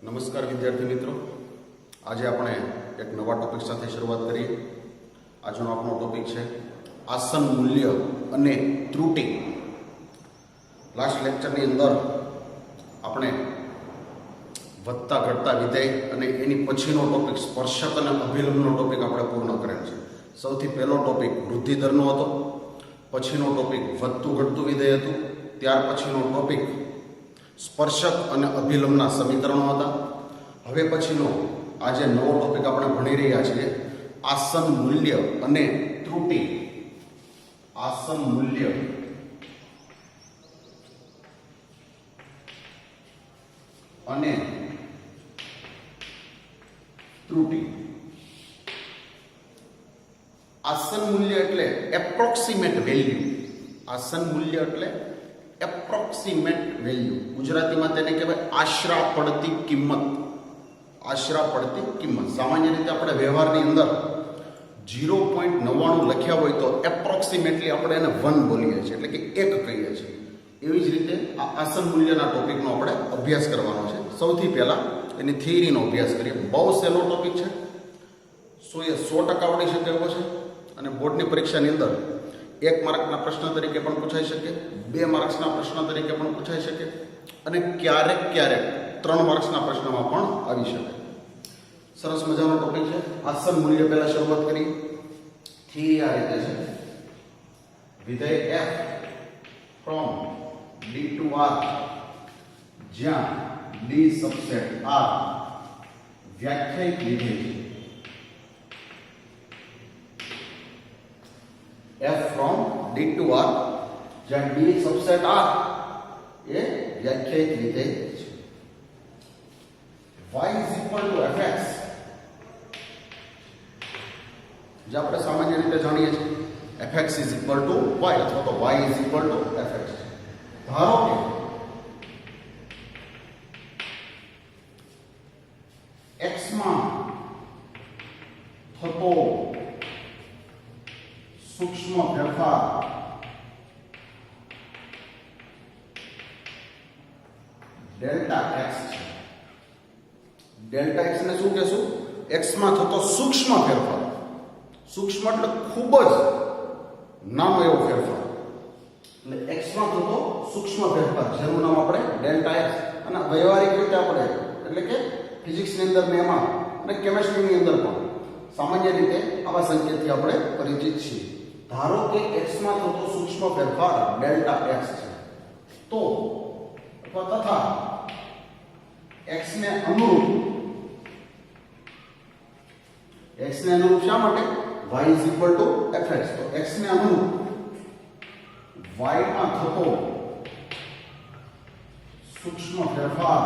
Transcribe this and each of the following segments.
નમસ્કાર વિદ્યાર્થી મિત્રો, આજે આપણે એક નવા ટોપિક સાથે શરૂઆત કરીએ. આજનો આપણો ટોપિક છે આસન મૂલ્ય અને ત્રુટિ. લાસ્ટ લેક્ચરની અંદર આપણે વધતા ઘટતા વિધેય અને એની પછીનો ટોપિક સ્પર્શક અને અભિલંબનો ટોપિક આપણે પૂર્ણ કરેલ છે. સૌથી પહેલો ટોપિક વૃદ્ધિ દરનો હતો, પછીનો ટોપિક વધતું ઘટતું વિધેય હતું, ત્યાર પછીનો ટોપિક સ્પર્શક અને અભિલંબના સમીકરણો હતા. હવે પછીનો આજે નવો ટોપિક આપણે ભણી રહ્યા છીએ આસન મૂલ્ય અને ત્રુટિ. આસન મૂલ્ય અને ત્રુટિ. આસન મૂલ્ય એટલે એપ્રોક્સિમેટ વેલ્યુ. આસન મૂલ્ય એટલે એપ્રોક્સિમેટ વેલ્યુ. ગુજરાતીમાં તેને કહેવાય આશરા પડતી કિંમત. આશરા પડતી કિંમત. સામાન્ય રીતે આપણે વ્યવહારની અંદર 0.99 લખ્યા હોય તો એપ્રોક્સિમેટલી આપણે એને 1 બોલીએ છીએ, એટલે કે 1 કહીએ છીએ. એવી જ રીતે આ આસન મૂલ્યના ટોપિકનો આપણે અભ્યાસ કરવાનો છે. સૌથી પહેલાં એની થિયરીનો અભ્યાસ કરીએ. બહુ સહેલો ટોપિક છે, 100% આવડી શકે એવો છે અને બોર્ડની પરીક્ષાની અંદર 1 માર્કના પ્રશ્ન તરીકે પણ પૂછાઈ શકે, 2 માર્ક્સના પ્રશ્ન તરીકે પણ પૂછાઈ શકે અને ક્યારેક 3 માર્ક્સના પ્રશ્નમાં પણ આવી શકે. સરસ મજાનો ટોપિક છે. આસન મૂલ્ય પહેલા શરૂઆત કરી. થિયરી આ રીતે છે. વિધેય f from d to r, જ્યાં d સબસેટ r વ્યાખ્યાયિત વિધેય છે. f from d to r, જ્યાં d સબસેટ r એ વ્યાખ્યાયિત વિધેય છે. y is equal to fx, જે આપણે સામાન્ય રીતે જાણીએ છીએ fx is equal to y અથવા તો y is equal to fx. ધારો કે x માં થતો સૂક્ષ્મ ફેરફાર ડેલ્ટા x છે. ડેલ્ટા x ને શું કહેશું? x માં થતો સૂક્ષ્મ ફેરફાર. સૂક્ષ્મ એટલે ખૂબ જ નાનો એવો ફેરફાર. એટલે x માં થતો સૂક્ષ્મ ફેરફાર, જેનું નામ આપણે ડેલ્ટા x, અને વ્યવહારિક રીતે આપણે એટલે કે ફિઝિક્સની અંદર ને એમાં અને કેમેસ્ટ્રીની અંદર પણ સામાન્ય રીતે આવા સંકેતથી આપણે પરિચિત છીએ. ધારો કે x માં થતો સૂક્ષ્મ ફેરફાર ડેલ્ટા x છે, તો અથવા તથા x ને અનુરૂપ શા માટે? y is equal to fx. તો x ને અનુરૂપ y માં થતો સૂક્ષ્મ ફેરફાર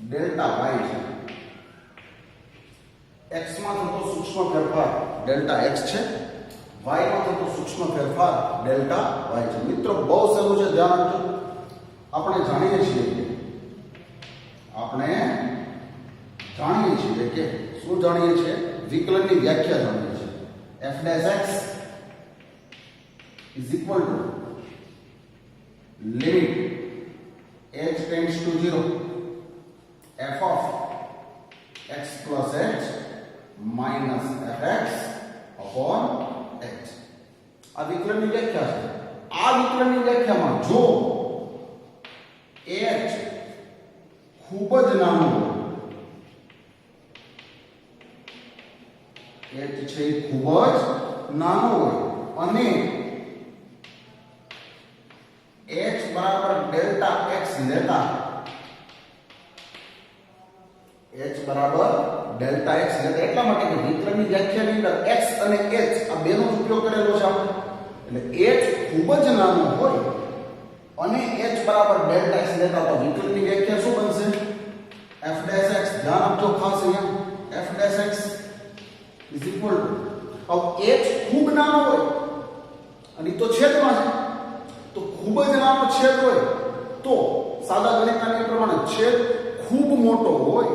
ડેલ્ટા y છે. x માં થતો સૂક્ષ્મ ફેરફાર ડેલ્ટા x છે, y માં થતો સૂક્ષ્મ ફેરફાર ડેલ્ટા y છે. મિત્રો બહુ સહેલું છે, ધ્યાન આપજો. આપણે જાણીએ છીએ કે શું જાણીએ છીએ? વિકલનની વ્યાખ્યા જાણીએ છીએ. f dash x is equal to limit h tends to 0 f of x plus h minus fx upon h. આ વિકલનની વ્યાખ્યા છે. આ વિકલનની વ્યાખ્યામાં જો h ખૂબ જ નાનું હોય, h છે ખૂબ જ નાનો હોય અને h બરાબર ડેલ્ટા x લેતા, એટલા માટે કે વિકલનની વ્યાખ્યાની અંદર x અને h આ બેનો ઉપયોગ કરેલો છે આપણે. એટલે h ખૂબ જ નાનો હોય અને h બરાબર ડેલ્ટા x લેતા તો વિકલનની વ્યાખ્યા શું બનશે? f dash x. ધ્યાન આપજો ખાસ અહીંયા. f dash x is equal to, હવે h ખૂબ નાનો હોય અને તો છેદમાં છે, તો ખૂબ જ નાનો છેદ હોય તો સાદા ગણિતના નિયમ પ્રમાણે છેદ ખૂબ મોટો હોય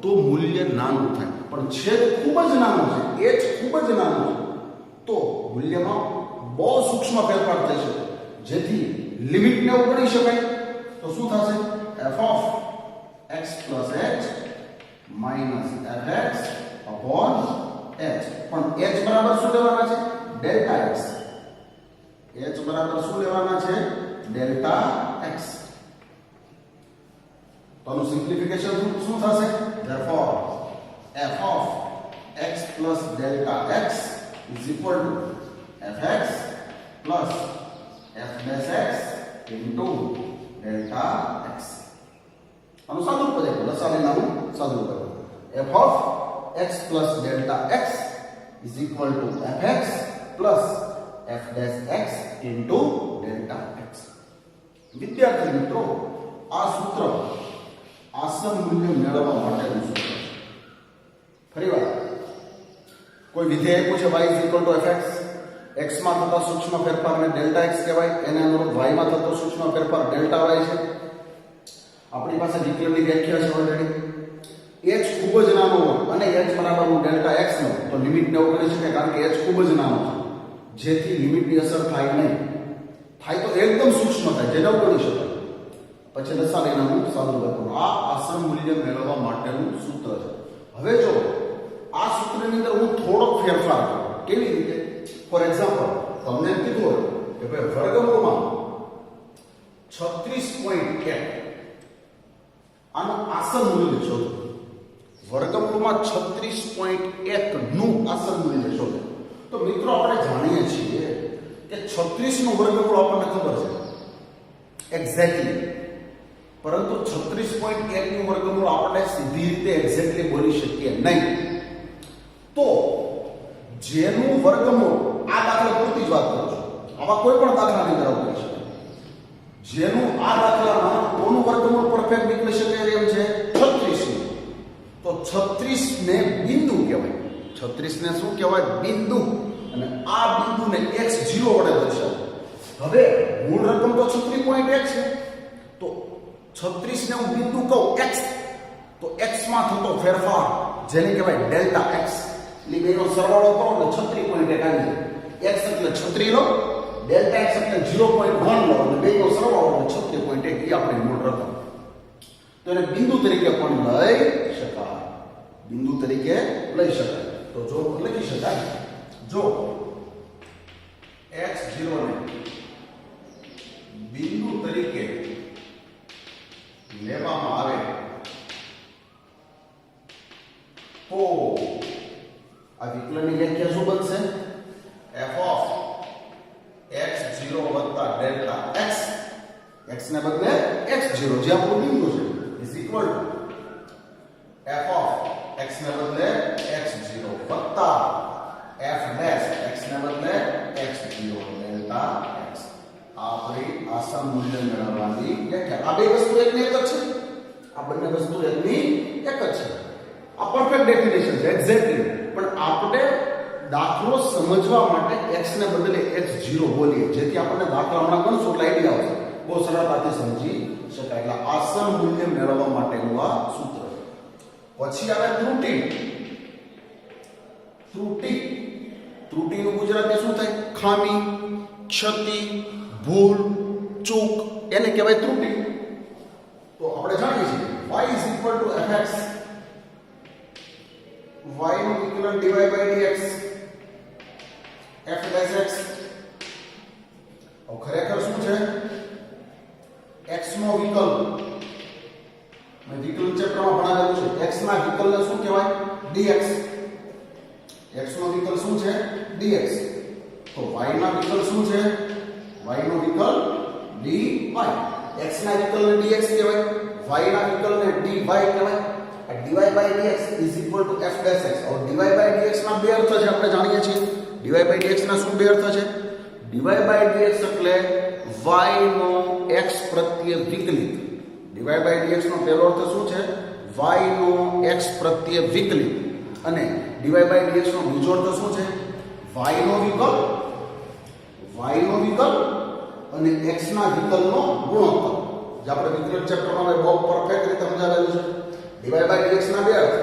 તો મૂલ્ય નાનું થાય, પણ છેદ ખૂબ જ નાનો છે, h ખૂબ જ નાનો છે, તો મૂલ્યમાં બહુ સૂક્ષ્મ ફેરફાર થશે, જેથી લિમિટને ગણી શકાય. તો તો શું થશે f of x plus h minus fx upon h. પણ h બરાબર શું લેવાના છે ડેલ્ટા x. h બરાબર શું લેવાના છે ડેલ્ટા x. તો આનું સિમ્પ્લિફિકેશન શું થશે therefore f of x plus delta x is equal to fx plus f dash x into delta x. આનું સાદું રૂપ છે લસાડીનાનું સાદું રૂપ. f of x plus delta x is equal to fx plus f dash x into delta x. વિદ્યાર્થી મિત્રો આ સૂત્ર આસન મૂલ્ય મેળવવા માટેનું સૂત્ર છે. ફરીવાર કોઈ વિધેય આપ્યું છે y fx, x માં થતા સૂક્ષ્મ ફેરફારને ડેલ્ટા x કહેવાય, એને અનુરૂપ y માં થતો સૂક્ષ્મ ફેરફાર ડેલ્ટા y છે. આપણી પાસે વિકલનની વ્યાખ્યા છે ઓલરેડી. h ખૂબ જ નાનો હોય અને h બરાબર હું ડેલ્ટા x નો તો લિમિટ ને એવું કરી શકાય કારણ કે h ખૂબ જ નાનો છે જેથી લિમિટની અસર થાય નહીં. થાય તો એકદમ સૂક્ષ્મ થાય જેને ગણી શકાય. પછી લસાડીનાનું સાદું લખવું. આ આસન મૂલ્ય મેળવવા માટેનું સૂત્ર છે. હવે જો આ સૂત્રની અંદર હું થોડોક ફેરફાર કરું. કેવી રીતે? ફોર એક્ઝામ્પલ તમને કીધું હોય કે ભાઈ વર્ગમૂળમાં 36.1 આનું આસન મૂલ્ય શોધો. વર્ગમૂળમાં 36.1 નું આસન મૂલ્ય શોધો. તો મિત્રો આપણે જાણીએ છીએ કે 36 નું વર્ગમૂળ આપણને ખબર છે એક્ઝેક્ટલી, પરંતુ 36.1 નું વર્ગમૂળ આપણે સીધી રીતે એક્ઝેક્ટલી બોલી શકીએ નહીં. તો જેનું વર્ગમૂળ આ દાખલા પૂરતી જ વાત કરું છું, આવા કોઈ પણ દાખલાની અંદર કરી શકાય. જેનું આ દાખલામાં કોનું વર્ગમૂળ પરફેક્ટ નીકળી શકે એમ છે 36 નું. તો 36 ને બિંદુ કહેવાય. 36 ને શું કહેવાય? બિંદુ. અને આ બિંદુને x0 વડે દર્શાવો. હવે મૂળ રકમ તો 36.1 છે. તો 36 ને હું બિંદુ કહું x, તો x માં થતો ફેરફાર જેને કહેવાય ડેલ્ટા x. એટલે બેનો સરવાળો કરો એટલે 36.1 આવી જાય. x એટલે 36 લો, ડેલ્ટા x એટલે 0.1 લો અને બેનો સરવાળો એટલે 36.1 એ આપણી મૂળ રકમ. તો એને બિંદુ તરીકે પણ લઈ શકાય. બિંદુ તરીકે લઈ શકાય. તો જો લખી શકાય, જો x0 ને બિંદુ તરીકે લેવામાં આવે તો આ વિકલનની વ્યાખ્યા શું બનશે? f of x0 વત્તા ડેલ્ટા x, x ને બદલે x0 જે આપણું બિંદુ છે is equal to f of x ને બદલે x0 વત્તા f dash x ને બદલે x0 ડેલ્ટા x. આપણી આસન મૂલ્ય મેળવવાની વ્યાખ્યા. આ બે વસ્તુ એકની એક જ છે. આ બંને વસ્તુ એકની એક જ છે. આ પરફેક્ટ ડેફિનેશન છે એક્ઝેક્ટલી. પણ આપણે દાખલો સમજવા માટે x ને બદલે x0 બોલીએ જેથી આપણને દાખલા હમણાં ગણશું એટલે આઈડિયા આવશે. બહુ સરળતાથી સમજી શકાય. એટલે આસન મૂલ્ય મેળવવા માટેનું આ સૂત્ર. પછી આવે ત્રુટિ. ત્રુટિ, ત્રુટિનું ગુજરાતી શું થાય? ખામી, ક્ષતિ, ભૂલ, ચૂક, એને કહેવાય ત્રુટિ. તો આપણે જાણીએ છીએ y is equal to fx, y નું વિકલન dy by dx, f dash x. હવે ખરેખર શું છે? x નો વિકલ મેં વિકલન ચેપ્ટરમાં ભણાવેલું છે. x ના વિકલને શું કહેવાય? dx. x નો વિકલ શું છે? dx. તો y ના વિકલ શું છે? y નો વિકલ dy. x ના વિકલને dx કહેવાય, y ના વિકલને dy કહેવાય. આ dy by dx is equal to f dash x. હવે dy by dx ના બે અર્થ છે આપણે જાણીએ છીએ. dy by dx ના શું બે અર્થ છે? dy by dx એટલે y નો x પ્રત્યે વિકલિત. dy by dx નો પહેલો અર્થ શું છે? y નો x પ્રત્યે વિકલિત. અને dy by dx નો બીજો અર્થ શું છે? y નો વિકલ, y નો વિકલ અને x ના વિકલનો ગુણોત્તર. જે આપણે વિકલન ચેપ્ટરમાં બહુ પરફેક્ટ રીતે સમજાવેલું છે. dy by dx ના બે અર્થ.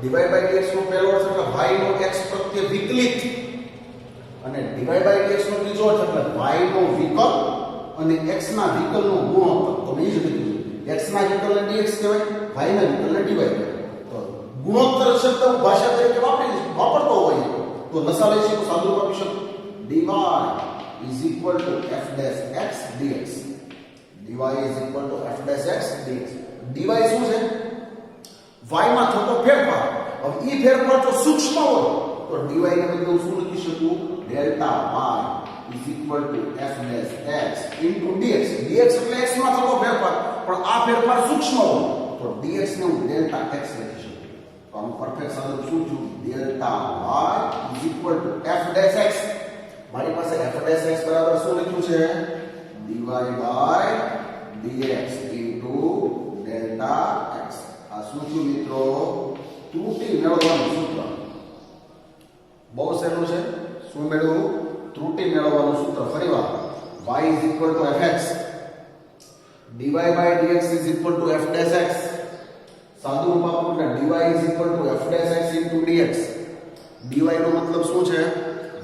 dy by dx નો પહેલો અર્થ એટલે y નો x પ્રત્યે વિકલિત અને dy by dx નો બીજો અર્થ એટલે y નો વિકલ અને x ના વિકલનો ગુણોત્તર તો મેં જ કીધું x ના વિકલને dx કહેવાય y ના વિકલને dy કહેવાય તો ગુણોત્તર શબ્દ હું ભાષા તરીકે વાપરતો હોય તો લસા લઈ શકું સાદુરૂપ આપી શકું dy is equal to f dash x dx dy is equal to f dash x dx dy શું છે y માં થતો ફેરફાર હવે ઈ ફેરફાર જો સૂક્ષ્મ હોય તો dy ને બદલે હું શું લખી શકું delta y is equal to f dash x into dx dx એટલે x માં થતો ફેરફાર પણ આ ફેરફાર સૂક્ષ્મ હોય તો dx ને હું ડેલ્ટા x લખી શકું તો આનું પરફેક્ટ સાદુરૂપ શું થયું delta y is equal to f dash x મારી પાસે f dash x બરાબર શું લખ્યું છે dy by dx into delta x આ શું થયું મિત્રો ત્રુટિ મેળવવાનું સૂત્ર બહુ સહેલું છે શું મેળવવું ત્રુટિ મેળવવાનું સૂત્ર ફરીવાર y is equal to fx dy by dx is equal to f dash x સાદુરૂપ આપું એટલે dy is equal to f dash x into dx dy નો મતલબ શું છે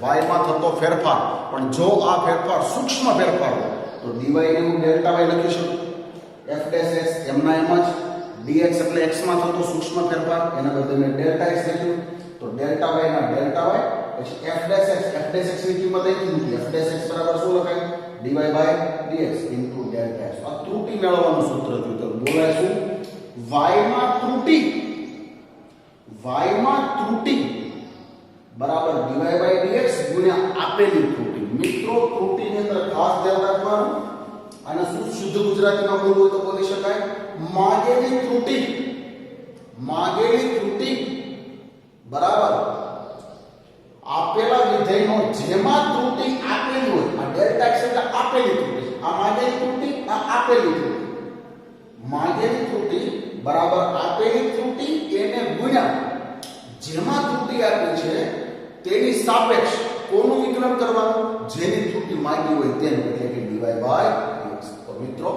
y માં થતો ફેરફાર પણ જો આ ફેરફાર સૂક્ષ્મ ફેરફાર હોય તો dy ને હું ડેલ્ટા y લખી શકું f dash x એમના એમ જ dx એટલે x માં થતો સૂક્ષ્મ ફેરફાર એના બદલે મેં ડેલ્ટા x લખ્યું તો ડેલ્ટા y ના ડેલ્ટા y પછી f dash x ની કિંમત અહીં મૂકી f dash x બરાબર શું લખાય dy by dx into delta x આ ત્રુટિ મેળવવાનું સૂત્ર થયું તો બોલાય શું y માં ત્રુટિ બરાબર dy by dx ગુણ્યા આપેલી ત્રુટિ મિત્રો ત્રુટિની અંદર ખાસ ધ્યાન રાખવાનું અને શુદ્ધ ગુજરાતીમાં બોલવું હોય તો બોલી શકાય માગેલી ત્રુટિ બરાબર આપેલા વિધેયનો જેમાં ત્રુટિ આપેલી હોય આ ડેલ્ટા x એટલે આપેલી ત્રુટિ આ માગેલી ત્રુટિ આ આપેલી ત્રુટિ માગેલી ત્રુટિ બરાબર આપેલી ત્રુટિ એને ગુણ્યા જેમાં ત્રુટિ આપી છે તેની સાપેક્ષ કોનું વિકલન કરવાનું જેની ત્રુટિ માંગી હોય તેનું એટલે કે dy by dx તો મિત્રો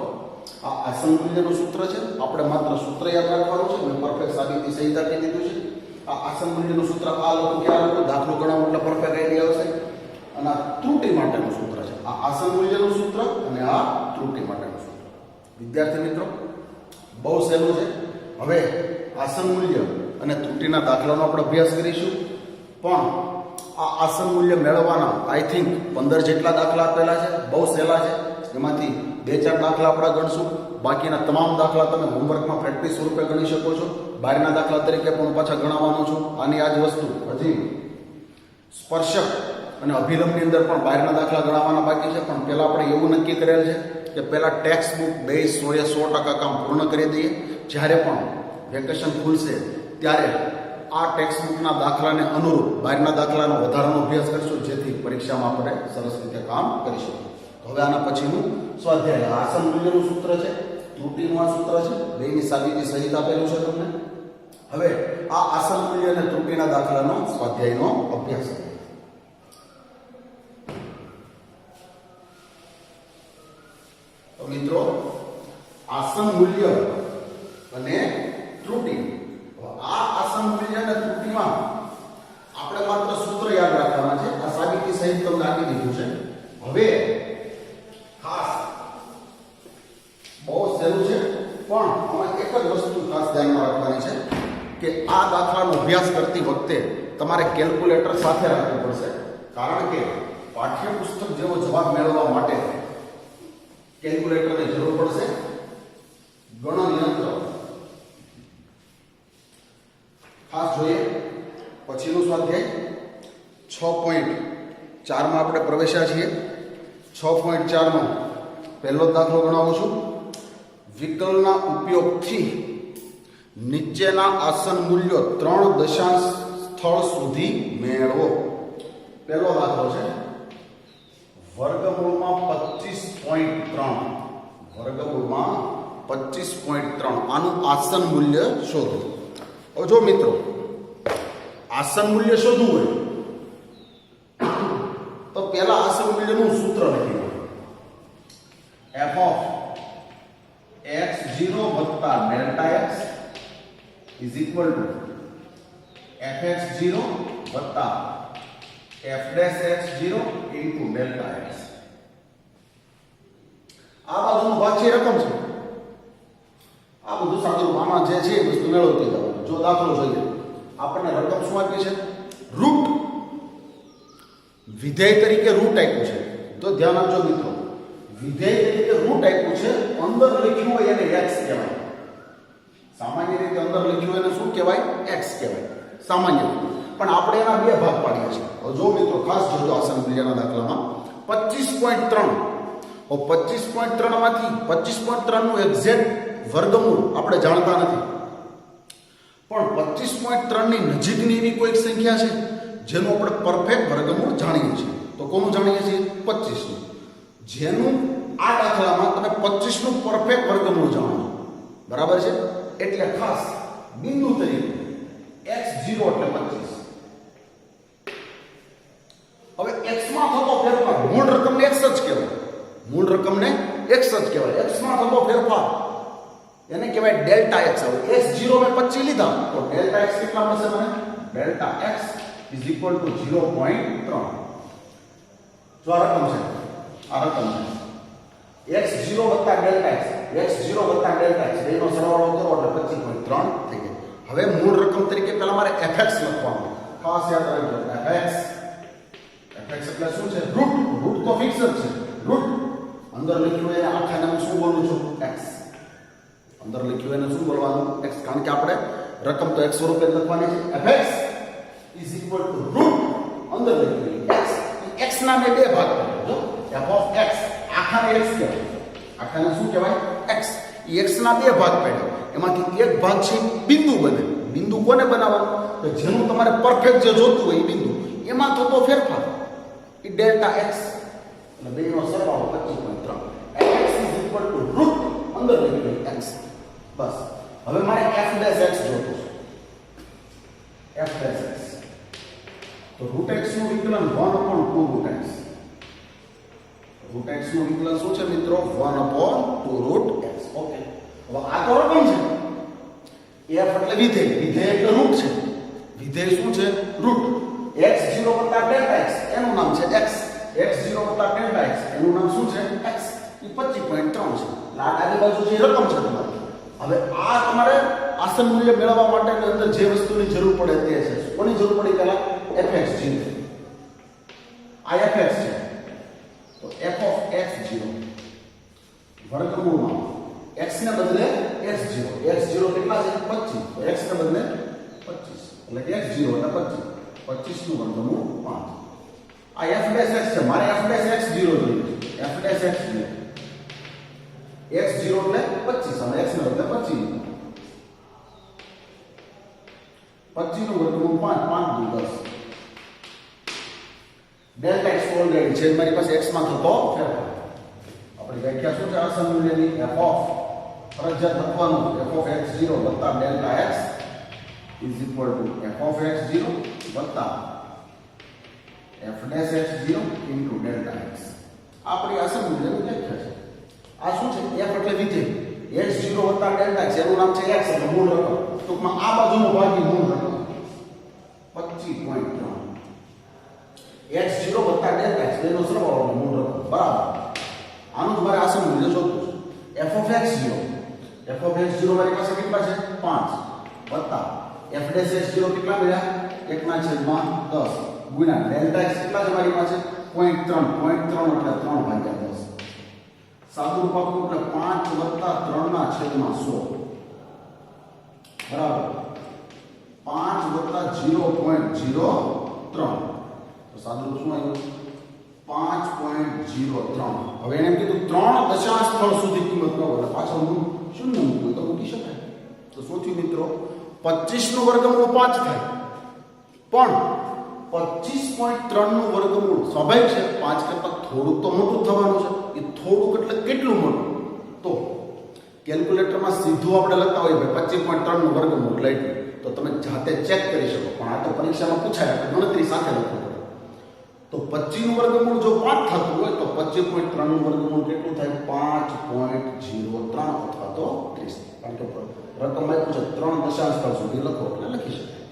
આ આસન મૂલ્યનું સૂત્ર છે આપણે માત્ર સૂત્ર યાદ રાખવાનું છે મેં પરફેક્ટ સાબિતી સહિત આપી દીધું છે આ આસન મૂલ્યનું સૂત્ર આ લખો કે આ લખો દાખલો ગણાવો એટલે પરફેક્ટ આઈડિયા આવશે અને આ ત્રુટિ માટેનું સૂત્ર છે આ આસન મૂલ્યનું સૂત્ર અને આ ત્રુટિ માટેનું સૂત્ર વિદ્યાર્થી મિત્રો બહુ સહેલું છે હવે આસન મૂલ્ય અને ત્રુટિના દાખલાનો આપણે અભ્યાસ કરીશું પણ આ આસન મૂલ્ય મેળવવાના આઈ થિંક 15 જેટલા દાખલા આપેલા છે બહુ સહેલા છે એમાંથી 2-4 દાખલા આપણે ગણશું બાકીના તમામ દાખલા તમે હોમવર્કમાં પ્રેક્ટિસ સ્વરૂપે ગણી શકો છો બહારના દાખલા તરીકે પણ પાછા ગણાવવાનો છું આની આ જ વસ્તુ હજી સ્પર્શક અને અભિલંબની અંદર પણ બહારના દાખલા ગણાવવાના બાકી છે પણ પહેલાં આપણે એવું નક્કી કરેલ છે કે પહેલાં ટેક્સ્ટ બુક 100% કામ પૂર્ણ કરી દઈએ જ્યારે પણ વેકેશન ખુલશે ત્યારે આ ટેક્સ્ટ બુકના દાખલાને અનુરૂપ બહારના દાખલાનો વધારાનો અભ્યાસ કરીશું જેથી પરીક્ષામાં આપણે સરસ રીતે કામ કરી શકીએ હવે આના પછીનું સ્વાધ્યાય આસન મૂલ્યનું સૂત્ર છે ત્રુટિનું આ સૂત્ર છે બેની સાબિતી સહિત આપેલું છે તમને હવે આ આસન મૂલ્ય અને ત્રુટિના દાખલાનો સ્વાધ્યાયનો અભ્યાસ કરીએ તો મિત્રો આસન મૂલ્ય અને ત્રુટિ આ આસન મૂલ્ય અને ત્રુટિમાં આપણે માત્ર સૂત્ર યાદ રાખવાના છે આ સાબિતી સહિત તમને આપી દીધું છે હવે ખાસ બહુ સહેલું છે પણ આમાં એક જ વસ્તુ ખાસ ધ્યાનમાં રાખવાની છે કે આ દાખલાનો અભ્યાસ કરતી વખતે તમારે કેલ્ક્યુલેટર સાથે રાખવું પડશે કારણ કે પાઠ્યપુસ્તક જેવો જવાબ મેળવવા માટે કેલ્ક્યુલેટરની જરૂર પડશે ગણનયંત્ર ખાસ જોઈએ પછીનું સ્વાધ્યાય 6.4 માં આપણે પ્રવેશ્યા છીએ 6.4 માં પહેલો દાખલો ગણાવું છું વિકલના ઉપયોગથી નીચેના આસન મૂલ્યો 3 દશાંશ સ્થળ સુધી મેળવો પહેલો દાખલો છે વર્ગમૂળમાં 25.3 આનું આસન મૂલ્ય શોધો હવે જો મિત્રો આસન મૂલ્ય શોધવું હોય તો પહેલા આસન મૂલ્યનું સૂત્ર લખી દો f of x0 વત્તા delta x is equal to fx0 વત્તા f dash x0 into delta x જે છે એ વસ્તુ મેળવતી જવાનું. જો દાખલો જોઈએ, આપણને રકમ શું આપી છે? રૂટ. વિધેય તરીકે રૂટ આપ્યું છે. તો ધ્યાન આપજો મિત્રો, વિધેય તરીકે રૂટ આપ્યું છે, અંદર લખ્યું હોય એને x કહેવાય. સામાન્ય રીતે અંદર લખ્યું હોય એને શું કહેવાય? x કહેવાય સામાન્ય રીતે. પણ આપણે એના બે ભાગ પાડીએ છીએ. હવે જો મિત્રો ખાસ જોજો આસન ક્રિયાના દાખલામાં 25.3. 25.3 માંથી 25.3 નું એક્ઝેક્ટ વર્ગમૂળ આપણે જાણતા નથી, પણ 25.3 ની નજીકની એવી કોઈક સંખ્યા છે જેનું આપણે પરફેક્ટ વર્ગમૂળ જાણીએ છીએ. તો કોનું જાણીએ છીએ? 25 નું. જેનું આ દાખલામાં તમે 25 નું પરફેક્ટ વર્ગમૂળ જાણો છો, બરાબર છે? એટલે ખાસ બિંદુ તરીકે x0 એટલે 25. હવે x માં થતો ફેરફાર, મૂળ રકમને x જ કહેવાય. મૂળ રકમને x જ કહેવાય. x માં થતો ફેરફાર એને કહેવાય ડેલ્ટા x. હવે x0 મેં 25 લીધા તો ડેલ્ટા x કેટલા મળશે મને? Delta x = 0.3. જો આ રકમ છે, આ રકમ છે x0 + delta x, x0 + delta x બેનો સરવાળો કરો એટલે 25.3 થઈ ગયો. હવે મૂળ રકમ તરીકે પહેલા મારે fx લખવાનું, ખાસ યાદ રાખજો. fx એટલે શું છે? રૂટ. રૂટ તો ફિક્સ જ છે. રૂટ અંદર લખ્યું હોય આખા નામ શું બોલું છું? x. અંદર લખ્યું હોય એને શું બોલવાનું? x. કારણ કે આપણે રકમ તો x સ્વરૂપે લખવાની છે. fx = રૂટ અંદર લખ્યું x. x ના મેં બે ભાગ કર્યો. f(x) આખાને x કહેવાય. આખાને શું કહેવાય? x. એ x ના બે ભાગ પાડ્યા. એમાંથી એક ભાગ છે બિંદુ બને. બિંદુ કોને બનાવવાનું? તો જેનું તમારે પરફેક્ટ જે જોતું હોય એ બિંદુ, એમાં થતો ફેરફાર એ ડેલ્ટા x. એટલે બેનો સરવાળો 25.3. fx = રૂટ અંદર લખ્યું x. બસ. હવે મારે f'(x) જોતું છે. f'(x) તો √x નું વિકલન 1/2 √x. √x નું વિકલન શું છે મિત્રો? 1/2 √x. ઓકે. હવે આ તો રકમ છે. f એટલે વિધેય. વિધેય એટલે રૂટ છે. વિધેય શું છે? રૂટ. x0 + ડેલ્ટા x એનું નામ છે x. x0 + ડેલ્ટા x એનું નામ શું છે? x. એ 25.3 છે. આ ડાબી બાજુ જે રકમ છે તમારી. હવે આ તમારે આસન મૂલ્ય મેળવવા માટેની અંદર જે વસ્તુની જરૂર પડે તે છે. કોની જરૂર પડી? પહેલા fx જોઈએ. આ fx છે. તો f(x0) વર્ગમૂળમાં x ને બદલે x0. x0 કેટલા છે? 25. તો x ને બદલે 25 એટલે x0 એટલે 25. 25 નું વર્ગમૂળ 5. આ f'(x) છે. મારે f'(x0) જોઈએ છે. f'(x0) x0 એટલે 25 અને x ને બદલે 25. 25 નું વર્ગમૂળ 5. 5 × 10. ડેલ્ટા x ઓલરેડી છે મારી પાસે. x માં થતો ફેરફાર. આપણી વ્યાખ્યા શું છે આસન મૂલ્યની? f ફરજિયાત લખવાનું f(x0) + delta x = f(x0) + f'(x0) * delta x. આપણી આસન મૂલ્યની વ્યાખ્યા છે. આ શું છે? f એટલે વિધેય. x0 + ડેલ્ટા x એનું નામ છે x એટલે મૂળ રકમ. ટૂંકમાં આ બાજુનો ભાગ એ મૂળ રકમ 25.3. x0 + ડેલ્ટા x બેનો સરવાળો મૂળ રકમ બરાબર. આનું જ મારે આસન મૂલ્ય જોતું છે. f(x0) મારી પાસે કેટલા છે? 5 વત્તા f'(x0) કેટલા મળ્યા? 1/10 ગુણ્યા ડેલ્ટા x કેટલા છે મારી પાસે? 0.3 એટલે 3/10. સાદું રૂપ આપવું એટલે 5 + 3/100 બરાબર 5 + 0.03. તો સાદું રૂપ શું આવ્યું? 5.03. હવે એને કીધું 3 દશાંશ સ્થળ સુધી કિંમત ન હોય પાછળ શૂન્ય મૂકવું તો મૂકી શકાય. તો શું થયું મિત્રો? 25 નું વર્ગમૂળ 5 થાય, પણ 25.3 નું વર્ગમૂળ સ્વાભાવિક છે 5 કરતા થોડુંક તો મોટું થવાનું છે. એ થોડુંક એટલે કેટલું મોટું? તો કેલ્ક્યુલેટરમાં સીધું આપણે લખતા હોય ભાઈ 25.3 નું વર્ગમૂળ એટલે તો તમે જાતે ચેક કરી શકો, પણ આ તો પરીક્ષામાં પૂછાય એટલે ગણતરી સાથે લખવું પડે. તો 25 નું વર્ગમૂળ જો 5 થતું હોય તો 25.3 નું વર્ગમૂળ કેટલું થાય? 5.03 અથવા તો 30. કારણ કે રકમ આપ્યું છે 3 દશાંશ સ્થળ સુધી લખો એટલે લખી શકાય.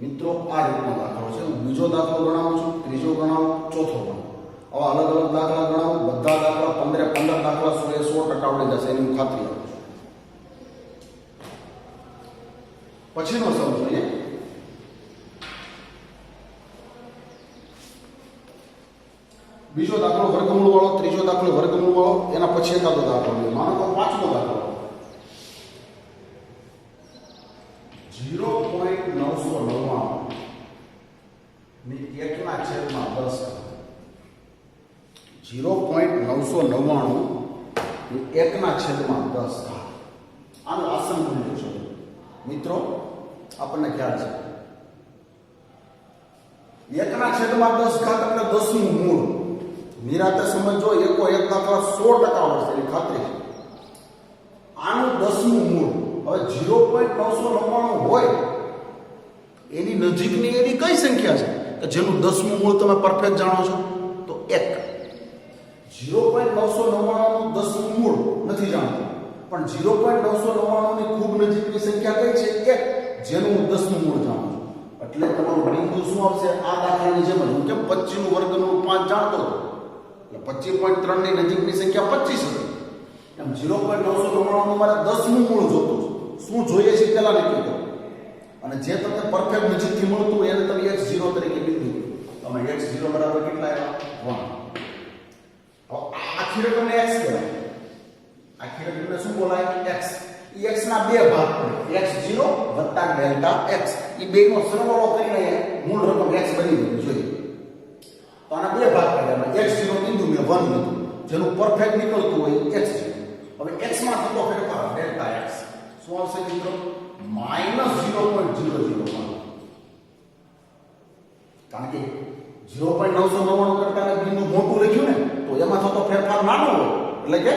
મિત્રો આ રીતનો દાખલો છે. હું બીજો દાખલો ગણાવું છું, ત્રીજો ગણાવું, ચોથો ગણાવું. આવા અલગ અલગ દાખલા ગણાવું. બધા દાખલા 15 દાખલા 100% આવડી જશે એની હું ખાતરી આપું છું. પછીનો સમ જોઈએ. બીજો દાખલો વર્ગમૂળ વાળો, ત્રીજો દાખલો વર્ગમૂળ વાળો, એના પછી એકાદો દાખલો જોઈએ. માનો તો પાંચમો દાખલો 0.999 ની 1/10. 0.999 ની 1/10. આનું આસન મૂલ્ય છે મિત્રો. આપણને ખ્યાલ છે 1/10 એટલે 10નું મૂળ. નિરાતે સમજો, એકો એક દાખલા 100% આવડશે એની ખાતરી છે. આનું 10નું મૂળ. હવે 0.999 હોય એની નજીકની એવી કઈ સંખ્યા છે કે જેનું 10મું મૂળ તમે પરફેક્ટ જાણો છો? તો 1. 0.999 નું 10મું મૂળ નથી જાણતો, પણ 0.999 ની ખૂબ નજીકની સંખ્યા કઈ છે? 1, જેનું હું 10મું મૂળ જાણું છું. એટલે તમારું બિંદુ શું આવશે? આ દાખલાની જેમ જ હું કેમ 25 નું વર્ગમૂળ 5 જાણતો હતો, એટલે 25.3 ની નજીકની સંખ્યા 25 હતી. એમ 0.999 નું મારે 10મું મૂળ જોતું છે. શું જોઈએ છે પેલા નક્કી કરો, અને જે તમને પરફેક્ટ નજીકથી મળતું હોય એને તમે x0 તરીકે લીધું. તમે x0 બરાબર કેટલા આવ્યા? 1. હવે આખી રકમને x કહેવાય. આખી રકમને શું બોલાય? x. એ x ના બે ભાગ પડે, x0 વત્તા ડેલ્ટા x. એ બેનો સરવાળો કરીને મૂળ રકમ x બની ગયું જોઈએ. તો આના બે ભાગ પડ્યા. x0 બિંદુ મેં 1 લીધું, જેનું પરફેક્ટ નીકળતું હોય x0. હવે x માં થતો ફેરફાર ડેલ્ટા x શું આવશે મિત્રો? -0.001. કારણ કે 0.999 કરતા બિંદુ મોટું લખ્યું ને, તો એમાં થતો ફેરફાર નાનો હોય, એટલે કે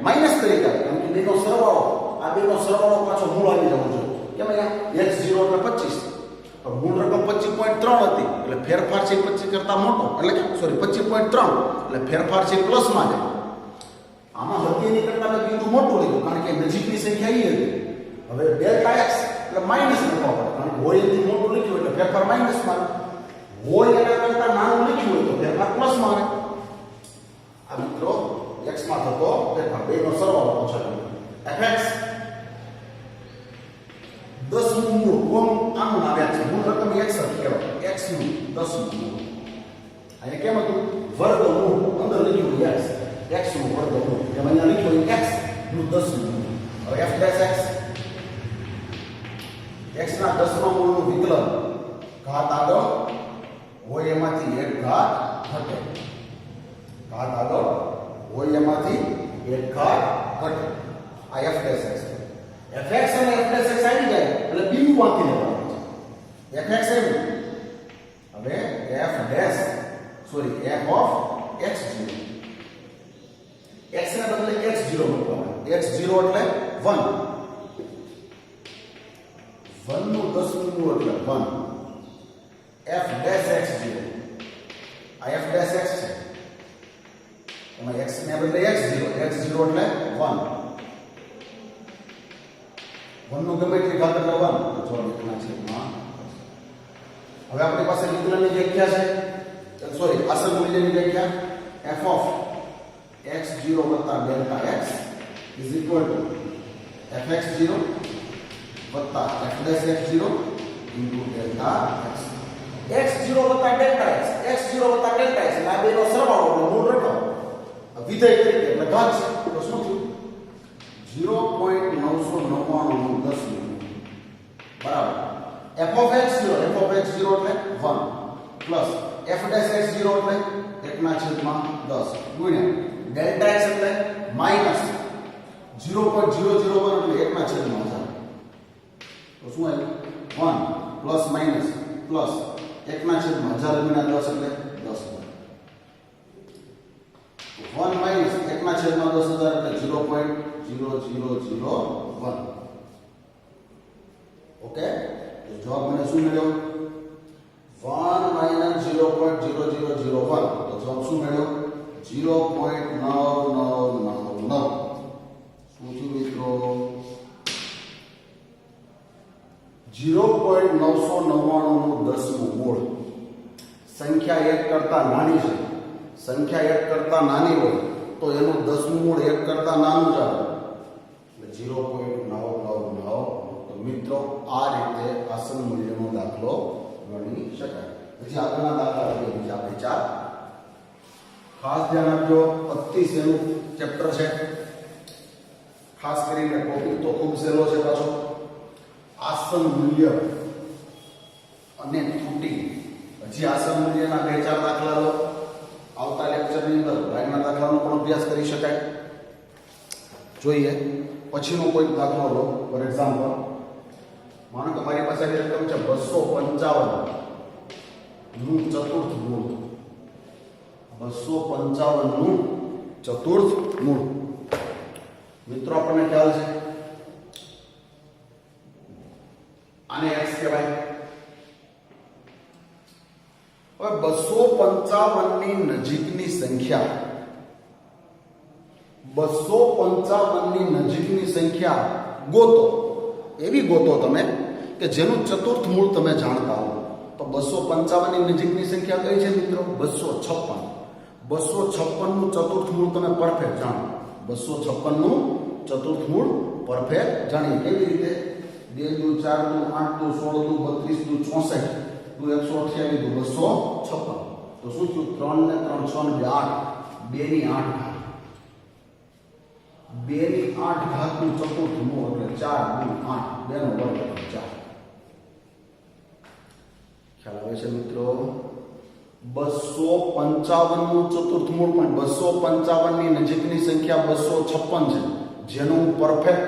માઈનસ તરીકે આવે. કારણ કે બેનો સરવાળો, આ બેનો સરવાળો પાછો મૂળ આવી જવો જોઈએ. કેમ અહીંયા x0 એટલે 25, તો મૂળ રકમ 25.3 હતી, એટલે ફેરફાર છે 25 કરતા મોટો, એટલે કે સોરી 25.3, એટલે ફેરફાર છે પ્લસમાં જાય. આમાં હતી એની કરતા બિંદુ મોટું લીધું, કારણ કે નજીકની સંખ્યા એ હતી. હવે ડેલ્ટા x એટલે માઈનસ લખવા પડે, કારણ કે હોય એથી મોટું લખ્યું એટલે ફેરફાર માઈનસમાં આવે. હોય એના કરતા નાનું લખ્યું હોય તો ફેરફાર પ્લસમાં આવે. આ મિત્રો x માં થતો ફેરફાર, બેનો સરવાળો પૂછાય. fx 10નું મૂળ કોણ? આનું નામ છે. મૂળ રકમ x હતી કહેવાય. x નું 10નું મૂળ. અહીંયા કેમ હતું? વર્ગમૂળ. અંદર લખ્યું x નું વર્ગમૂળ. એમ અહીંયા લખ્યું x નું 10નું મૂળ. હવે f x ના 10મા મૂળનું વિકલન, ઘાત આગળ હોય એમાંથી એક ઘાત ઘટે. ઘાત આગળ હોય એમાંથી એક ઘાત ઘટે. આ f x છે. fx અને f x આવી જાય એટલે બિંદુ માંથી લેવાનું છે. fx આવ્યું. હવે f of x0. x ને બદલે x0 મૂકવાનું. x0 એટલે 1. 1 નું 10મું મૂળ એટલે 1. f dash x0. આ f dash x છે. એમાં x ને બદલે x0 એટલે 1. 1 નું ગમે એટલી ઘાત એટલે 1. તો જો એકના છેદમાં. હવે આપણી પાસે વિકલનની વ્યાખ્યા છે, સોરી આસન મૂલ્યની વ્યાખ્યા. f of x0 વત્તા delta x is equal to fx0 વત્તા f dash x0 into delta x. x0 વત્તા ડેલ્ટા x, x0 વત્તા ડેલ્ટા x, આ બેનો સરવાળો એટલે મૂળ રકમ વિધેય તરીકે એટલે ઘાત છે. તો શું થયું? 0.999 નું 10 બરાબર f of x0 એટલે 1 પ્લસ f dash x0 એટલે 1/10 ગુણ્યા ડેલ્ટા x એટલે માઈનસ 0.001 એટલે 1/1000. તો શું આવ્યું? 1 પ્લસ માઈનસ પ્લસ 1/1000 ગુણ્યા 10 એટલે 10. 1 માઈનસ 1/10,000 એટલે 0.0001. ઓકે, તો જવાબ મને શું મળ્યો? 1 માઈનસ 0.0001. તો જવાબ શું મળ્યો? 0.9999. શું થયું મિત્રો? 0.999 નું 10મું મૂળ. સંખ્યા 1 કરતા નાની છે. સંખ્યા 1 કરતા નાની હોય તો એનું 10મું મૂળ 1 કરતા નાનું જ આવે, એટલે 0.999. તો મિત્રો આ રીતે આસન મૂલ્યનો દાખલો ગણી શકાય. પછી આગળના દાખલા લઈએ બીજા આપણે 4. ખાસ ધ્યાન આપજો, અતિ સહેલું ચેપ્ટર છે. ખાસ કરીને ટોપિક તો ખૂબ સહેલો છે પાછો. આસન મૂલ્ય અને ત્રુટિ. હજી આસન મૂલ્યના 2-4 દાખલા લો. આવતા લેક્ચરની અંદર લાઈનના દાખલાનો પણ અભ્યાસ કરી શકાય. જોઈએ પછીનો કોઈ દાખલો લો. ફોર એક્ઝામ્પલ, માનો કે મારી પાસે આવી રકમ છે 255 નું ચતુર્થ મૂળ. 255 નું ચતુર્થ મૂળ. મિત્રો આપણને ખ્યાલ છે આને x કહેવાય. હવે 255 ની નજીકની સંખ્યા, 255 ની નજીકની સંખ્યા ગોતો. એવી ગોતો તમે કે જેનું ચતુર્થ મૂળ તમે જાણતા હો. તો 255 ની નજીકની સંખ્યા કઈ છે મિત્રો? 256. 256 નું ચતુર્થ મૂળ તમે પરફેક્ટ જાણો. 256 નું ચતુર્થ મૂળ પરફેક્ટ જાણીએ. કેવી રીતે? 2 દુ 4 દુ 8 દુ 16 દુ 32 દુ 64 દુ 128 દુ 256. તો શું થયું? 3 ને 3 6 ને 8, 2 ની 8 ઘાત. 2 ની 8 ઘાતનું ચતુર્થ મૂળ એટલે 4 દુ 8, 2 નો વર્ગ એટલે 4. ખ્યાલ આવે છે મિત્રો? 255 નું ચતુર્થ મૂળ પણ 255 ની નજીકની સંખ્યા 256 છે, જેનું હું પરફેક્ટ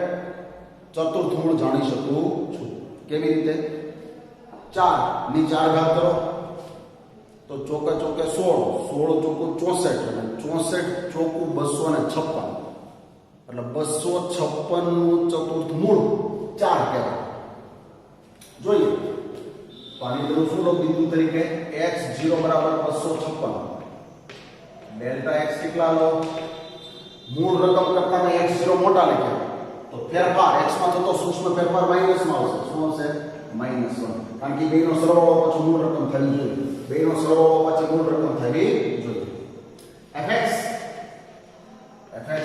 ચતુર્થ મૂળ જાણી શકું છું. કેવી રીતે? 4 ની 4 ઘાત કરો તો ચોકે ચોકે 16, 16 ચોકું 64 અને 64 ચોકું 256 એટલે 256 નું ચતુર્થ મૂળ 4 કહેવાય. જોઈએ પાણી દરું શું લો બિંદુ તરીકે x0 બરાબર 256. ડેલ્ટા x કેટલા લો? મૂળ રકમ કરતા મેં x0 મોટા લખ્યા તો ફેરફાર x માં થતો સૂક્ષ્મ ફેરફાર માઈનસ માં આવશે. શું આવશે? -1. કારણ કે બેનો સરવાળો પછી મૂળ રકમ થવી જોઈએ. બેનો સરવાળો પછી મૂળ રકમ થવી જોઈએ. fx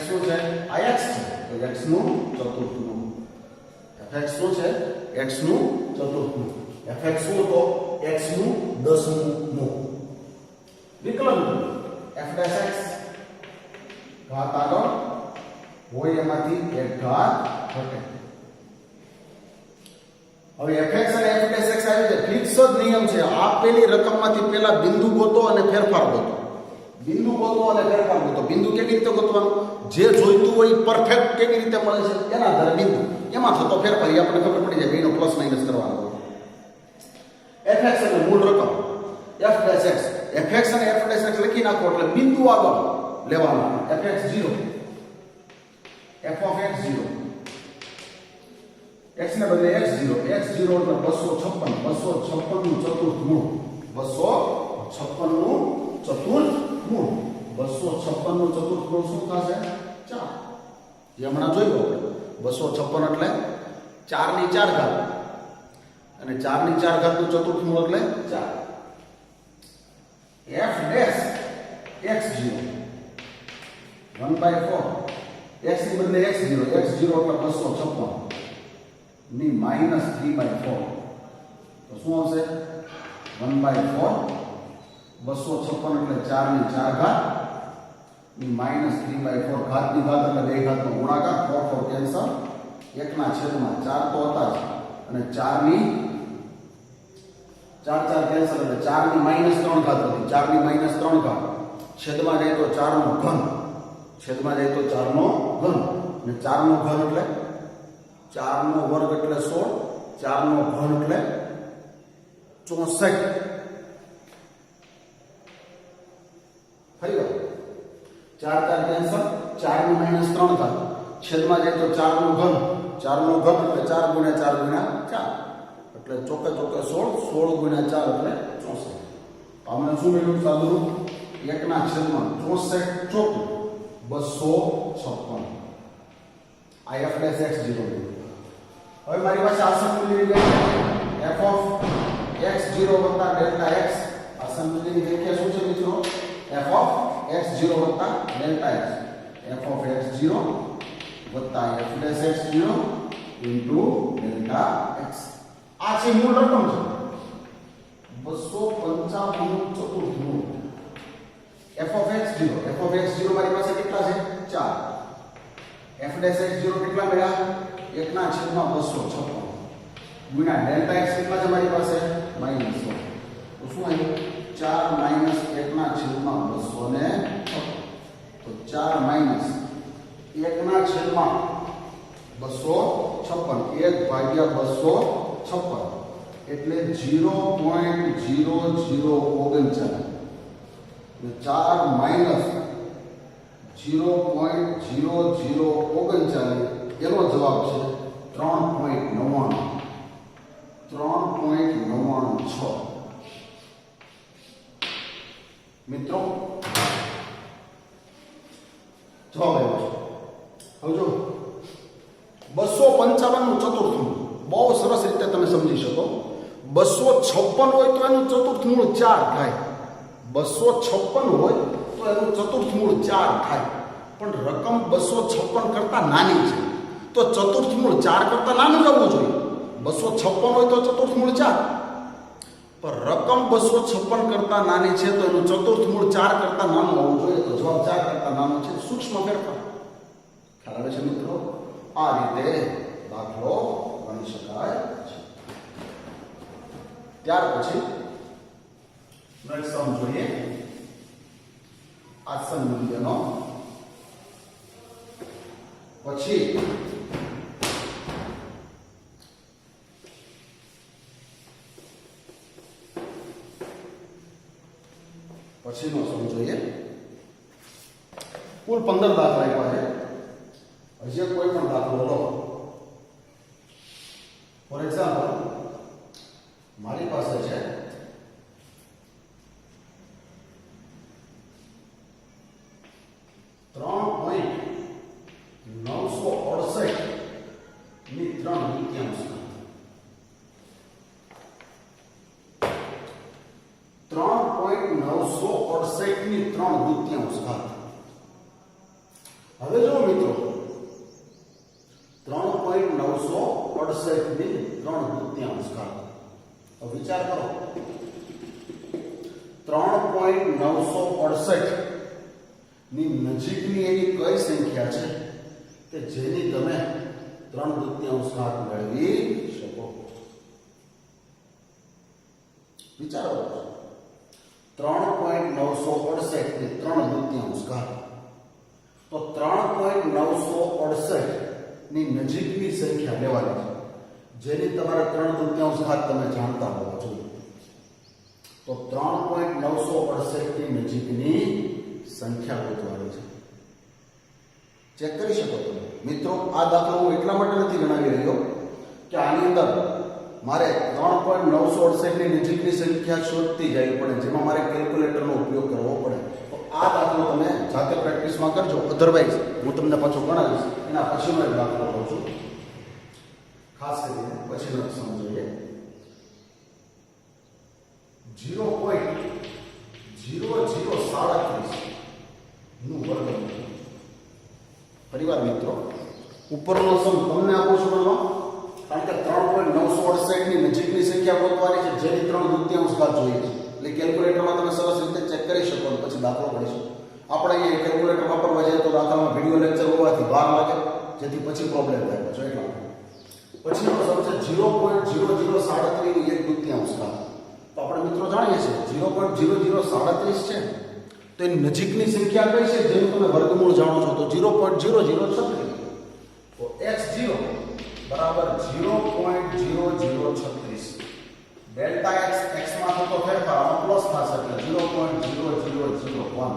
શું છે? આ x છે તો x નું ચતુર્થ મૂળ. fx શું છે? x નું ચતુર્થ મૂળ. fx શું તો x નું 10મું મૂળ. વિકલન f'(x) ઘાત આગળ હોય એમાંથી એક ઘાત ઘટે. હવે fx અને f'(x) આવી જાય. ફિક્સ જ નિયમ છે. આપેલી રકમમાંથી પહેલા બિંદુ ગોતો અને ફેરફાર ગોતો. બિંદુ ગોતો અને ફેરફાર ગોતો. બિંદુ કેવી રીતે ગોતવાનું? જે જોઈતું હોય પરફેક્ટ કેવી રીતે મળે છે એના આધારે બિંદુ, એમાં થતો ફેરફાર એ આપણને ખબર પડી જાય. બેનો પ્લસ માઇનસ કરવાનો. fx એટલે મૂળ રકમ f'(x). fx અને f'(x) લખી નાખો એટલે બિંદુ આગળ લેવાનું. fx0, f(x0) x ને બદલે x0, x0 એટલે 256 નું ચતુર્થ મૂળ. 256 નું ચતુર્થ મૂળ. 256 નું ચતુર્થ મૂળ શું થશે? 4. જે હમણાં જોયું આપણે 256 એટલે 4 ની 4 ઘાત અને 4 ની 4 ઘાતનું ચતુર્થ મૂળ એટલે 4. f'(x0) 1/4. x ની બદલે x0, x0 એટલે 256 ની -3/4. તો શું આવશે? 1/4. 256 એટલે 4 ની 4 ઘાત ની -3/4. ઘાતની ઘાત એટલે બે ઘાતનો ગુણાકાર. 4 કેન્સલ. 1/4 તો હતા જ અને 4 ની 4 કેન્સલ એટલે 4 ની -3 ઘાત હતી. 4 ની -3 ઘાત છેદમાં જાય તો 4 નો ઘન. છેદમાં જાય તો 4 નો ઘન અને 4 નો ઘન એટલે 4 નો વર્ગ એટલે 16. 4 નો ઘન એટલે 64. ફરી વાર 4 કેન્સલ. 4 ની -3 ઘાત છેદમાં જાય તો 4 નો ઘન. 4 નો ઘન એટલે 4 ગુણ્યા 4 ગુણ્યા 4 એટલે ચોકે ચોકે 16. 16 ગુણ્યા 4 એટલે 64. આપણે શું મેળવ્યું? સાદું 1/64 ચોખ્ખું 256. આ f'(x0) હવે મારી પાસે આસન મૂલ્ય f(x0) + Δx. આસન મૂલ્યની વ્યાખ્યા શું છે મિત્રો? f(x0 + Δx). f(x0 + f'(x0) into delta x. આ છે મૂળ રકમ છે 255 નું ચતુર્થ મૂળ. f of x0 મારી પાસે કેટલા છે 4. f dash x0 કેટલા મળ્યા 1/256 ગુણ્યા ડેલ્ટા x કેટલા છે મારી પાસે -100. તો શું આવ્યું 4 1/256 તો 4 1/256 1/256 એટલે 0.0039 4 0.0039 એનો જવાબ છે 3.96. મિત્રો જવાબ આવ્યો છે. હવે જો 255 નું ચતુર્થ મૂળ બહુ સરસ રીતે તમે સમજી શકો. 256 હોય તો એનું ચતુર્થ મૂળ 4 થાય. 256 હોય તો એનું ચતુર્થ મૂળ 4 થાય. પણ રકમ 256 કરતા નાની છે તો ચતુર્થ મૂળ 4 કરતા નાનું જ આવવું જોઈએ. 256 હોય તો ચતુર્થ મૂળ 4, પણ રકમ 256 કરતા નાની છે તો એનું ચતુર્થ મૂળ 4 કરતા નાનું આવવું જોઈએ. તો જવાબ 4 કરતા નાનો છે. સૂક્ષ્મ ફેરફાર. ખ્યાલ આવે છે મિત્રો? આ રીતે દાખલો ગણી શકાય છે. ત્યાર પછી નેક્સ્ટ સમ જોઈએ. આસન મૂલ્યનો પછી પછીનો સમ જોઈએ. કુલ 15 દાખલા આપ્યા છે. હજી કોઈ પણ દાખલો લો. ફોર એક્ઝામ્પલ મારી પાસે છે 3.968 ની 3 દૂત્યાંશ. 3.968 ની 3 દૂત્યાંશ ઘાત. હવે જો મિત્રો 3.968 ની 3 દૂત્યાંશ ઘાત. તો વિચાર કરો 3.968 ની નજીકની એવી કઈ સંખ્યા છે કે જેની તમે 3 દૂત્યાંશ ઘાત મેળવી શકો? વિચારો 3.968 ની 3 દૂત્યાંશ ઘાત. તો 3.968 ની નજીકની સંખ્યા લેવાની છે જેની તમારે 3 દૂત્યાંશ ઘાત તમે જાણતા હોવા જોઈએ. તો 3.968 ની નજીકની સંખ્યા ગોતવાની છે. ચેક કરી શકો તમે મિત્રો. આ દાખલો હું એટલા માટે નથી ગણાવી રહ્યો કે આની અંદર મારે 3.968 ની નજીકની સંખ્યા શોધતી જવી પડે, જેમાં મારે કેલ્ક્યુલેટરનો ઉપયોગ કરવો પડે. તો આ દાખલો તમે જાતે પ્રેક્ટિસમાં કરજો. અધરવાઇઝ હું તમને પાછો ગણાવીશ. એના પછીનો એક દાખલો લઉં છું. ખાસ કરીને પછીનો સમજીએ. 0.0037 નું વર્ગમૂળ. પરિવાર મિત્રો, ઉપરનો સમ તમને આપું છું બનવા, કારણ કે 3.968 ની નજીકની સંખ્યા ગોતવાની છે જેની 3 દૂત્યાંશ ઘાત જોઈએ છે. એટલે કેલ્ક્યુલેટરમાં તમે સરસ રીતે ચેક કરી શકો અને પછી દાખલો ગણીશું. આપણે અહીંયા કેલ્ક્યુલેટર વાપરવા જઈએ તો દાખલામાં વિડિયો લેક્ચર હોવાથી વાર લાગે, જેથી પછી પ્રોબ્લેમ થાય છે. એટલા પછીનો સમ છે 0.0037 ની 1 દૂત્યાંશ ઘાત. તો આપણે મિત્રો જાણીએ છીએ 0.0037 છે તો એની નજીકની સંખ્યા કઈ છે જેનું તમે વર્ગમૂળ જાણો છો? તો 0.0036. તો x0 બરાબર 0.0036. ડેલ્ટા x x માં થતો ફેરફાર આમાં પ્લસ થશે એટલે 0.0001.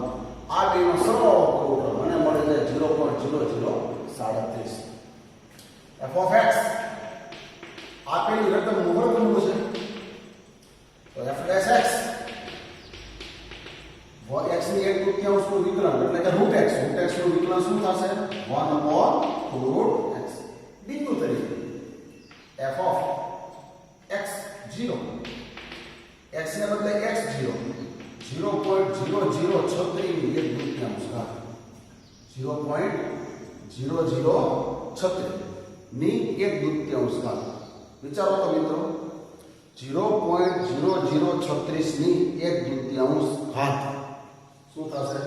આ બેનો સરવાળો કરવો તો મને મળે છે 0.0037. f of x આપેલી રકમનું વર્ગમૂળ છે. તો f dash x x ની 1 દૂત્યાંશનું વિકલન એટલે કે √x. √x નું વિકલન શું થશે? 1/√x. બિંદુ તરીકે f of x0 x ને બદલે x0 0.0036 ની 1 દૂત્યાંશ ઘાત. 0.0036 ની 1/2 ઘાત. વિચારો તો મિત્રો, 0.0036 ની 1/2 ઘાત શું થશે?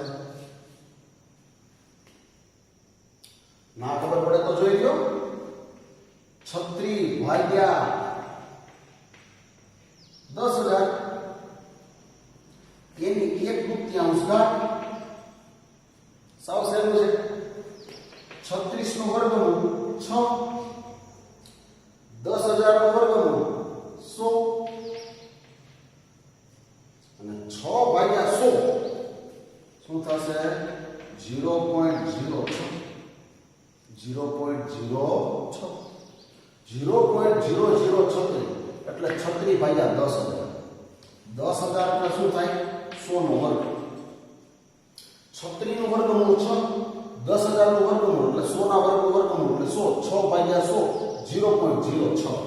ના ખબર પડે તો જોઈ લો. 36 ભાગ્યા 10,000 એની 1/2 ઘાત. સાવ સહેલું છે. 36 નું વર્ગમૂળ 6, 10,000 નું વર્ગમૂળ 100 અને 6 ભાગ્યા 100 શું થશે? 0.06. 0.0036 એટલે 36 ભાગ્યા 10,000. 10,000 એટલે શું થાય? 100 નો વર્ગ. 36 નું વર્ગમૂળ 6, 10,000 નું વર્ગમૂળ એટલે 100 ના વર્ગનું વર્ગમૂળ એટલે 100. 6 ભાગ્યા 100 0.06.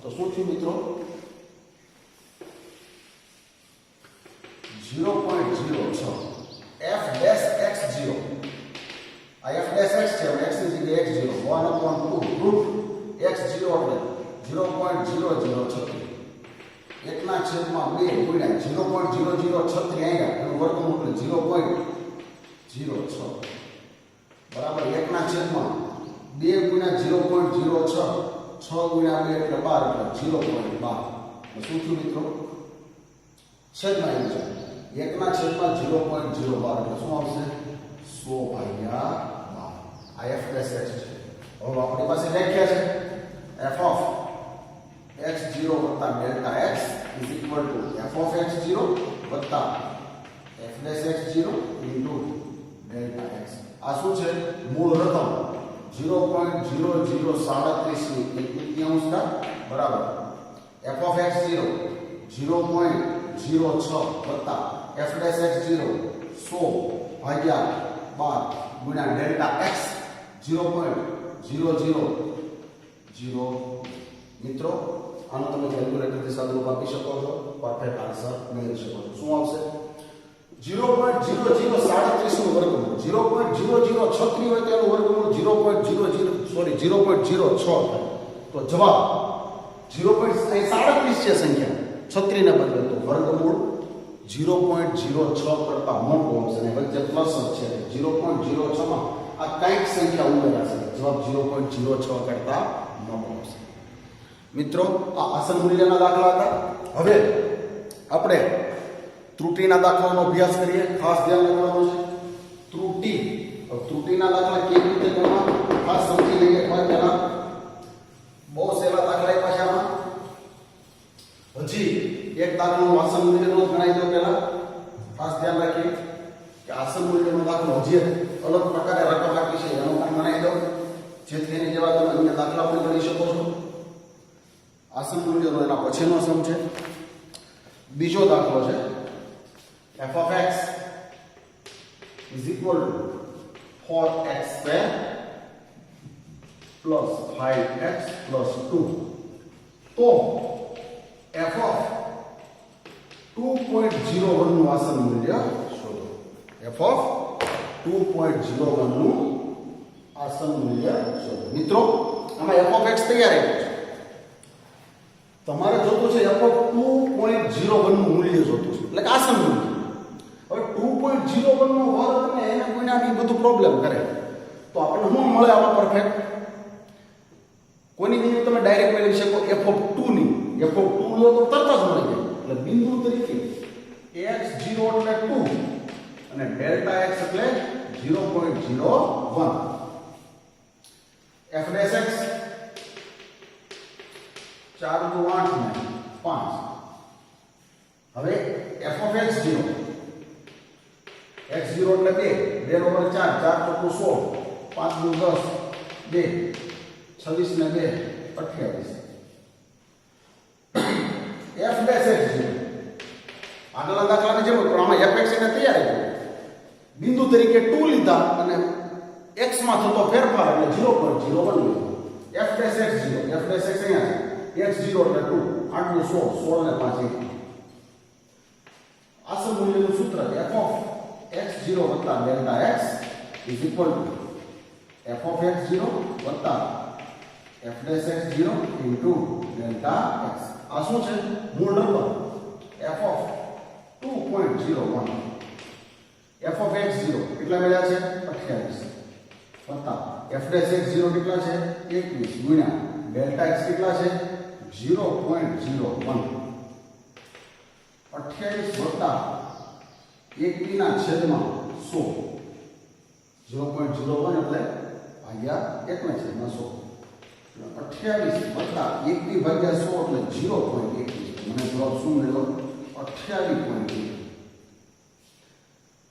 તો શું થયું મિત્રો? 0.06 f dash x0. આ f dash x છે, x ની જગ્યાએ x0 1/2 રૂટ x0 એટલે 0.0036. 1/2 ગુણ્યા 0.0036 અહીંયા એનું વર્ગમૂળ એટલે 0.06 બરાબર 1/2 ગુણ્યા 0.06 6 ગુણ્યા 2 એટલે 12 એટલે 0.12. શું થયું મિત્રો? છેદમાં આવી જાય 1/0.012 એટલે શું આવશે? 100 ભાગ્યા 12. આ f dash x છે. હવે આપણી પાસે વ્યાખ્યા છે f of x0 વત્તા delta x is equal to f of x0 વત્તા f dash x0 into delta x. આ શું છે? મૂળ રકમ 0.0037 ની 1/2 ઘાત બરાબર f of x0 0.06 વત્તા f dash x0 100 ભાગ્યા 12 ગુણ્યા ડેલ્ટા x 0.00. મિત્રો આનો તમે કેલ્ક્યુલેટરથી સાદુરૂપ આપી શકો છો, પરફેક્ટ આન્સર મેળવી શકો છો. શું આવશે? 0.0037 નું વર્ગમૂળ 0.0036 હોય તેનું વર્ગમૂળ 0.06 થાય. તો જવાબ 0.37 છે સંખ્યા 36 ને બદલે, તો વર્ગમૂળ 0.06 કરતા મોટો આવશે અને વચ્ચે પ્લસ છે 0.06 માં આ કઈક સંખ્યા ઉમેરાશે. જવાબ 0.06 કરતા મોટો આવશે. મિત્રો આ આસન મૂલ્યના દાખલા હતા. હવે આપણે ત્રુટિના દાખલાનો અભ્યાસ કરીએ. ખાસ ધ્યાન રાખવાનું છે ત્રુટિના દાખલા કેવી રીતે કરવા ખાસ સમજી લઈએ. પહેલા બહુ સહેલા દાખલા પાછામાં હજી એક દાખલાનું આસન મૂલ્યનો ગણાઈ દો. પહેલા ખાસ ધ્યાન રાખીએ કે આસન મૂલ્યનો દાખલો હજી અલગ પ્રકારે રકમ આપી છે એનો પણ ગણાઈ દો, જેથી એની જેવા તમે અન્ય દાખલા પણ ગણી શકો છો. આસન મૂલ્યનો એના પછીનો સમ છે. બીજો દાખલો છે f of x is equal to 4x square plus 5x plus 2. તો f of 2.01 નું આસન મૂલ્ય શોધો. f of 2.01 નું આસન મૂલ્ય શોધો. મિત્રો આમાં f of x તૈયાર આવ્યું છે. તમારે જોતું છે f of 2.01 નું મૂલ્ય જોતું છે, એટલે કે આસન મૂલ્ય. હવે 2.01 નો વર્ગ ને એને ગુણ્યા બધું પ્રોબ્લેમ કરે તો આપણને શું મળે? આમાં પરફેક્ટ કોની ની તમે ડાયરેક્ટ મેળવી શકો? f of 2 ની. f of 2 લો તો તરત જ મળી જાય. એટલે બિંદુ તરીકે x0 એટલે 2 અને ડેલ્ટા x એટલે 0.01. f dash x 4 × 8 ને 5. હવે f of x0 x0 એટલે 2 2 / 4 4 × 16 5 × 10 2 26 ને 2 28. f dash x0 આગળના દાખલાની જેમ પણ આમાં fx એને તૈયાર છે. બિંદુ તરીકે 2 લીધા અને x માં થતો ફેરફાર એટલે 0.01 લીધો. f dash x0 f dash x અહીંયા x0 એટલે 2 8 × 16 16 ને 5 આસન મૂલ્યનું સૂત્ર f of x0 વત્તા delta x is equal to f of x0 વત્તા f dash x 0 into delta x. આ શું છે? મૂળ number f of 2.01 f of x 0 કેટલા મળ્યા છે? 28 વત્તા f dash x 0 કેટલા છે? 21 ગુણ્યા ડેલ્ટા x કેટલા છે? 0.01 28 વત્તા 1 ના છેદમાં 100 0.01 એટલે ભાગ્યા 1 ના છેદમાં 100 28 વત્તા 1 ભાગ્યા 100 એટલે 0.21 મને જવાબ શું મળ્યો? 28.1.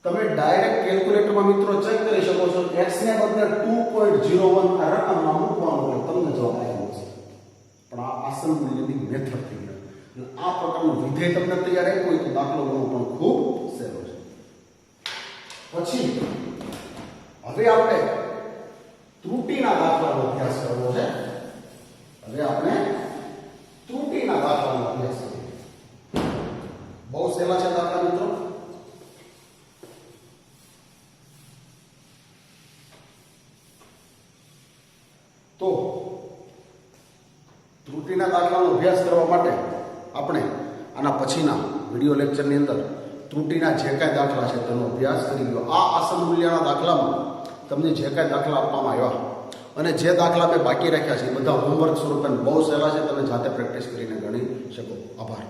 તમે ડાયરેક્ટ કેલ્ક્યુલેટરમાં મિત્રો ચેક કરી શકો છો x ને બદલે 2.01 આ રકમમાં મૂકવાનું એટલે તમને જવાબ આવ્યો છે. પણ આ આસન મૂલ્યની મેથડ થઈ ગઈ. આ પ્રકારનું વિધેય તમને તૈયાર આપ્યું હોય તો દાખલો ગણવો પણ ખૂબ સહેલો છે. પછી હવે આપણે ત્રુટિના દાખલાનો અભ્યાસ કરવો છે. હવે આપણે ત્રુટિના દાખલાનો અભ્યાસ કરીએ. બહુ સહેલા છે દાખલા મિત્રો. તો ત્રુટિના દાખલાનો અભ્યાસ કરવા માટે આપણે આના પછીના વિડિયો લેક્ચરની અંદર ત્રુટિના જે કાંઈ દાખલા છે તેનો અભ્યાસ કરી ગયો. આ આસન મૂલ્યના દાખલામાં તમને જે કાંઈ દાખલા આપવામાં આવ્યા અને જે દાખલા મેં બાકી રાખ્યા છે એ બધા હોમવર્ક સ્વરૂપે બહુ સહેલા છે. તમે જાતે પ્રેક્ટિસ કરીને ગણી શકો. આભાર.